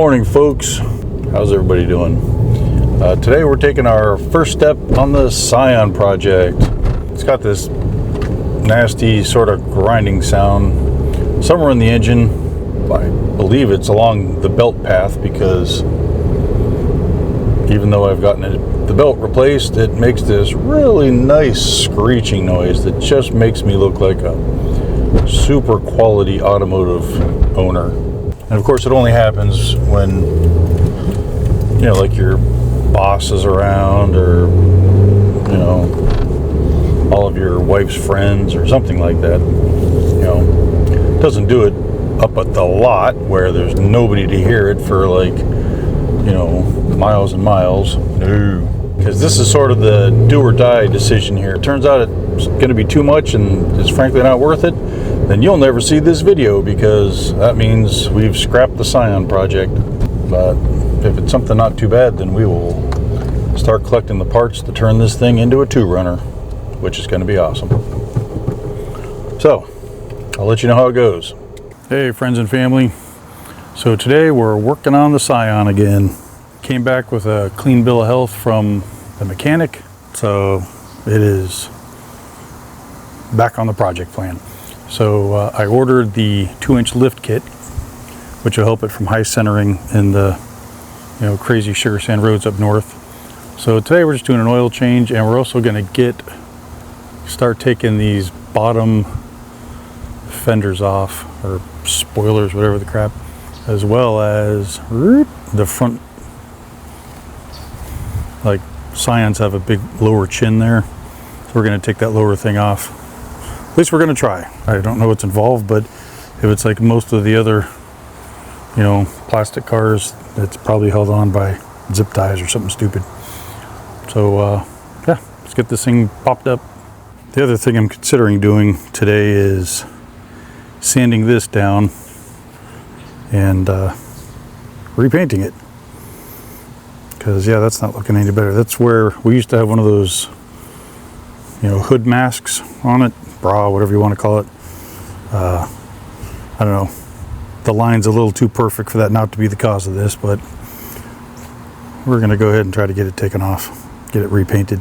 morning, folks. How's everybody doing? Today we're taking our first step on the Scion project. It's got this nasty sort of grinding sound somewhere in the engine. I believe it's along the belt path because even though I've gotten the belt replaced, it makes this really nice screeching noise that just makes me look like a super quality automotive owner. And of course, it only happens when, you know, like your boss is around, or, you know, all of your wife's friends or something like that. You know, doesn't do it up at the lot where there's nobody to hear it for, like, you know, miles and miles. No, because this is sort of the do or die decision here. It turns out it's going to be too much and it's frankly not worth it. Then you'll never see this video, because that means we've scrapped the Scion project. But if it's something not too bad, then we will start collecting the parts to turn this thing into a 2-runner, which is going to be awesome. So I'll let you know how it goes. Hey friends and family, so today we're working on the Scion again. Came back with a clean bill of health from the mechanic, so it is back on the project plan. So I ordered the 2-inch lift kit, which will help it from high centering in the, you know, crazy sugar sand roads up north. So today we're just doing an oil change, and we're also going to start taking these bottom fenders off, or spoilers, whatever the crap, as well as the front. Like Scions have a big lower chin there, so we're going to take that lower thing off. At least we're going to try. I don't know what's involved, but if it's like most of the other, you know, plastic cars, it's probably held on by zip ties or something stupid. So yeah, let's get this thing popped up. The other thing I'm considering doing today is sanding this down and repainting it, because yeah, that's not looking any better. That's where we used to have one of those, you know, hood masks on it, bra, whatever you want to call it. I don't know, the line's a little too perfect for that not to be the cause of this, but we're going to go ahead and try to get it taken off, get it repainted.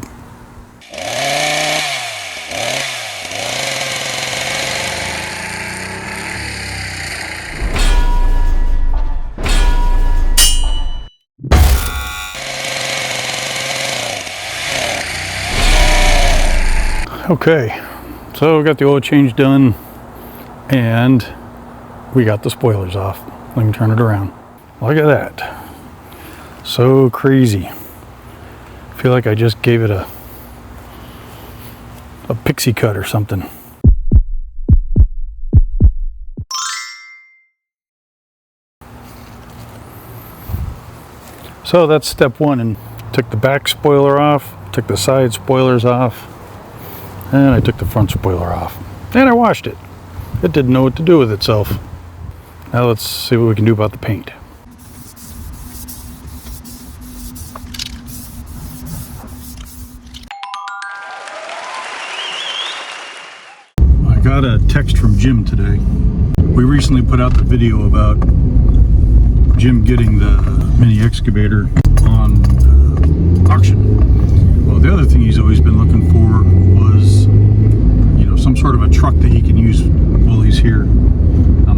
Okay, so we got the oil change done and we got the spoilers off. Let me turn it around. Look at that. So crazy. I feel like I just gave it a pixie cut or something. So that's step one, and took the back spoiler off, took the side spoilers off, and I took the front spoiler off, and I washed it. It didn't know what to do with itself. Now let's see what we can do about the paint. I got a text from Jim today. We recently put out the video about Jim getting the mini excavator on auction. Well, the other thing he's always been looking for was, you know, some sort of a truck that he can use while he's here.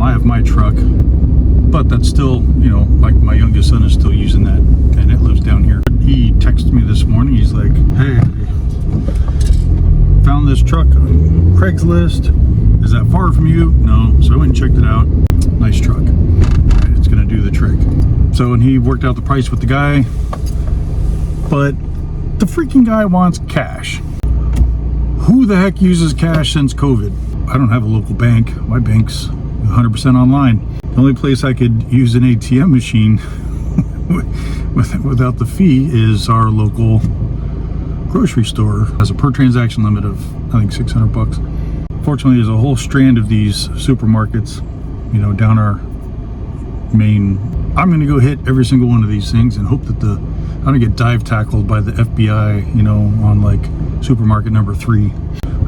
I have my truck, but that's still, you know, like my youngest son is still using that, and it lives down here. He texted me this morning. He's like, hey, found this truck on Craigslist. Is that far from you? No. So I went and checked it out. Nice truck. It's going to do the trick. So, and he worked out the price with the guy, but the freaking guy wants cash. Who the heck uses cash since COVID? I don't have a local bank. My bank's 100% online. The only place I could use an ATM machine without the fee is our local grocery store. It has a per transaction limit of, I think, $600. Fortunately, there's a whole strand of these supermarkets, you know, down our main. I'm going to go hit every single one of these things and hope that I don't get dive tackled by the FBI, you know, on like supermarket number 3.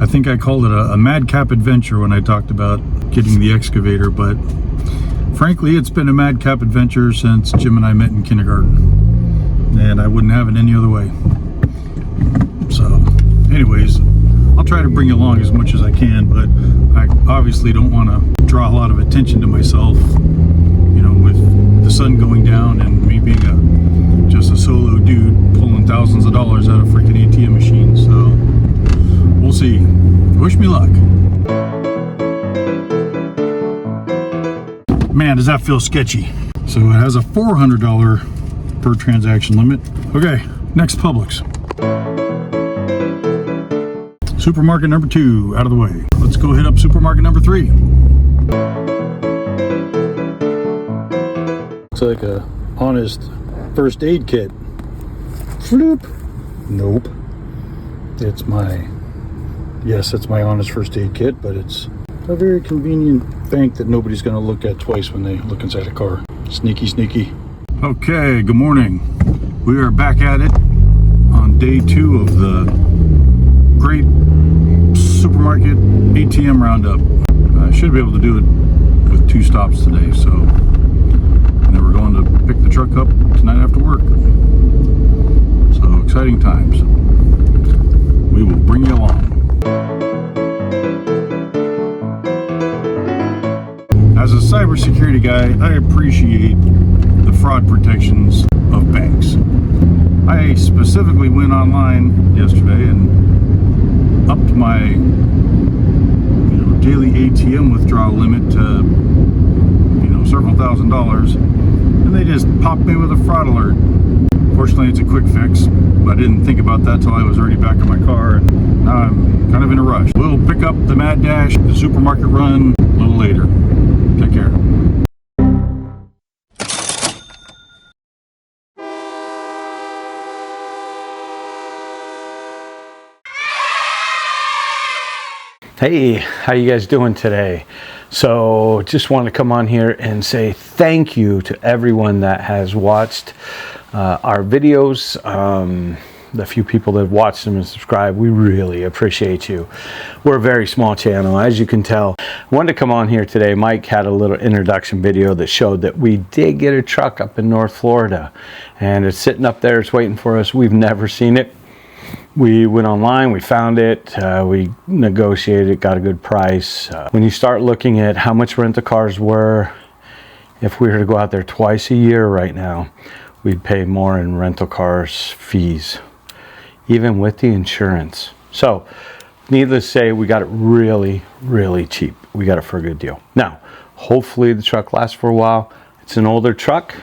I think I called it a madcap adventure when I talked about getting the excavator, but Frankly, it's been a madcap adventure since Jim and I met in kindergarten, and I wouldn't have it any other way. So, anyways, I'll try to bring you along as much as I can, but I obviously don't want to draw a lot of attention to myself, you know, with the sun going down and me being just a solo dude pulling thousands of dollars out of freaking ATM machines. So, we'll see. Wish me luck. Man, does that feel sketchy. So it has a $400 per transaction limit. Okay, next Publix. Supermarket number 2 out of the way. Let's go hit up supermarket number 3. Looks like a honest first aid kit. Floop. Nope. It's my honest first aid kit, but it's a very convenient bank that nobody's going to look at twice when they look inside a car. Sneaky, sneaky. Okay, good morning. We are back at it on day 2 of the great supermarket ATM roundup. I should be able to do it with 2 stops today, so and then we're going to pick the truck up tonight after work. So exciting times. We will bring you along. As a cybersecurity guy, I appreciate the fraud protections of banks. I specifically went online yesterday and upped my daily ATM withdrawal limit to several $1,000s, and they just popped me with a fraud alert. Fortunately, it's a quick fix, but I didn't think about that till I was already back in my car, and now I'm kind of in a rush. We'll pick up the Mad Dash, the supermarket run, a little later. Take care. Hey, how you guys doing today? So just want to come on here and say thank you to everyone that has watched our videos. The few people that have watched them and subscribed, we really appreciate you. We're a very small channel, as you can tell. I wanted to come on here today. Mike had a little introduction video that showed that we did get a truck up in North Florida, and it's sitting up there, it's waiting for us. We've never seen it. We went online, we found it, we negotiated, got a good price. When you start looking at how much rent-a-cars were, if we were to go out there twice a year right now, we'd pay more in rental cars fees, even with the insurance. So, needless to say, we got it really, really cheap. We got it for a good deal. Now, hopefully the truck lasts for a while. It's an older truck,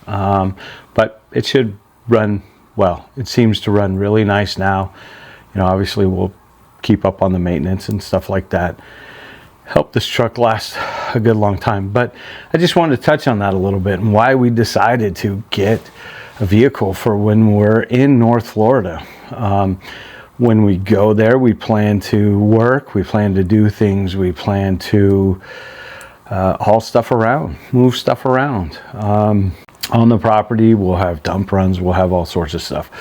but it should run well. It seems to run really nice now. Obviously we'll keep up on the maintenance and stuff like that. Help this truck last a good long time. But I just wanted to touch on that a little bit and why we decided to get a vehicle for when we're in North Florida. When we go there, we plan to work, we plan to do things, we plan to haul stuff around, move stuff around. On the property, we'll have dump runs, we'll have all sorts of stuff.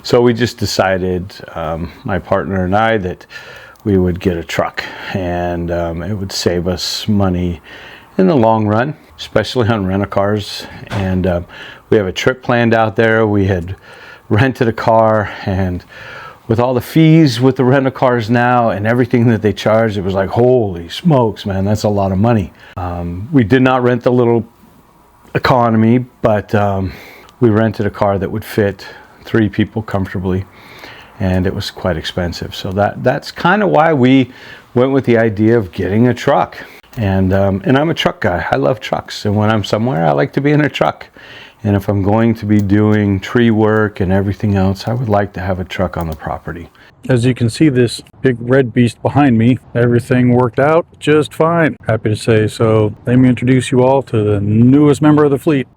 So we just decided, my partner and I, that we would get a truck, and it would save us money in the long run, especially on rent-a-cars. And we have a trip planned out there. We had rented a car, and with all the fees with the rent-a-cars now and everything that they charge, it was like, holy smokes, man, that's a lot of money. We did not rent the little economy, but we rented a car that would fit 3 people comfortably, and it was quite expensive. So that's kind of why we went with the idea of getting a truck. And I'm a truck guy. I love trucks, and when I'm somewhere, I like to be in a truck. And if I'm going to be doing tree work and everything else, I would like to have a truck on the property. As you can see, this big red beast behind me, everything worked out just fine. Happy to say. So let me introduce you all to the newest member of the fleet.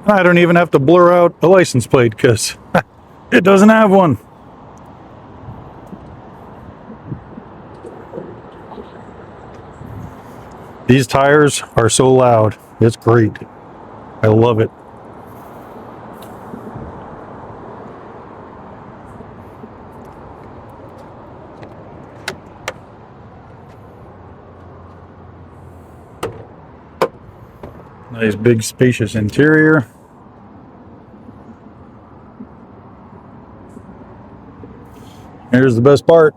I don't even have to blur out a license plate because it doesn't have one. These tires are so loud. It's great. I love it. Nice big spacious interior. Here's the best part.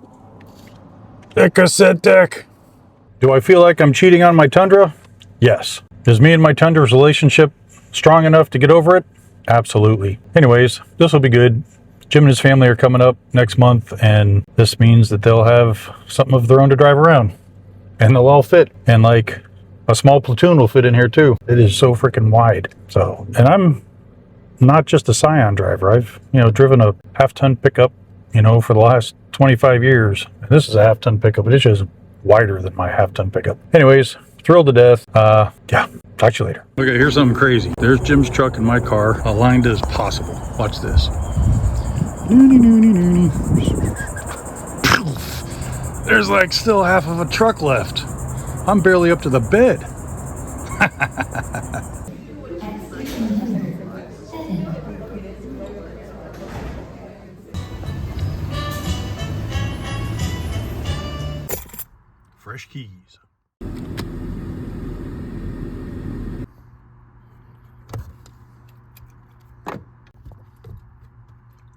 The cassette deck. Do I feel like I'm cheating on my Tundra? Yes. Is me and my Tundra's relationship strong enough to get over it? Absolutely. Anyways, this will be good. Jim and his family are coming up next month, and this means that they'll have something of their own to drive around. And they'll all fit. And like a small platoon will fit in here too. It is so freaking wide. So, and I'm not just a Scion driver. I've, driven a half-ton pickup, for the last 25 years. And this is a half-ton pickup, but it's just wider than my half-ton pickup. Anyways, thrilled to death. Yeah, talk to you later. Okay, here's something crazy. There's Jim's truck and my car aligned as possible. Watch this. There's like still half of a truck left. I'm barely up to the bed. Fresh keys.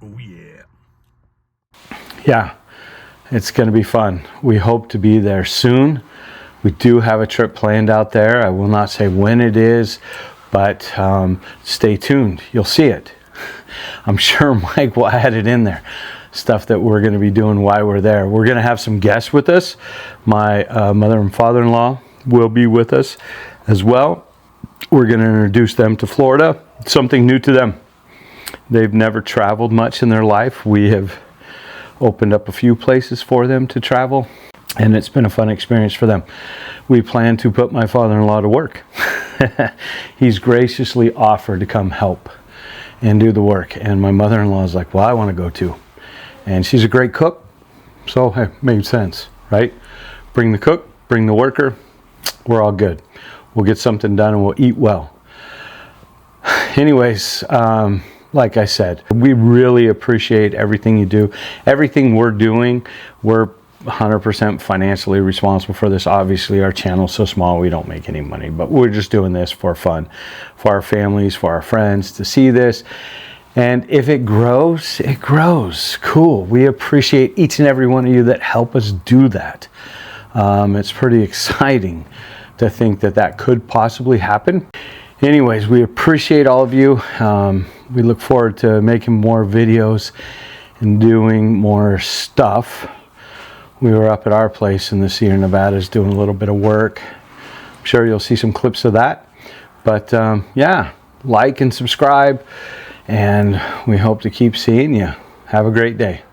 Oh yeah. Yeah, it's going to be fun. We hope to be there soon. We do have a trip planned out there. I will not say when it is, but stay tuned. You'll see it. I'm sure Mike will add it in there. Stuff that we're going to be doing while we're there. We're going to have some guests with us. My mother and father-in-law will be with us as well. We're going to introduce them to Florida. Something new to them. They've never traveled much in their life. We have opened up a few places for them to travel, and it's been a fun experience for them. We plan to put my father-in-law to work. He's graciously offered to come help and do the work, and my mother-in-law is like, well, I want to go too. And she's a great cook, so it made sense, right? Bring the cook, bring the worker, we're all good. We'll get something done and we'll eat well. Anyways, like I said, we really appreciate everything you do. Everything we're doing, we're 100% financially responsible for this. Obviously, our channel's so small, we don't make any money, but we're just doing this for fun, for our families, for our friends to see this. And if it grows, it grows. Cool. We appreciate each and every one of you that help us do that. It's pretty exciting to think that that could possibly happen. Anyways, we appreciate all of you. We look forward to making more videos and doing more stuff. We were up at our place in the Sierra Nevadas doing a little bit of work. I'm sure you'll see some clips of that. But yeah, like and subscribe, and we hope to keep seeing you. Have a great day.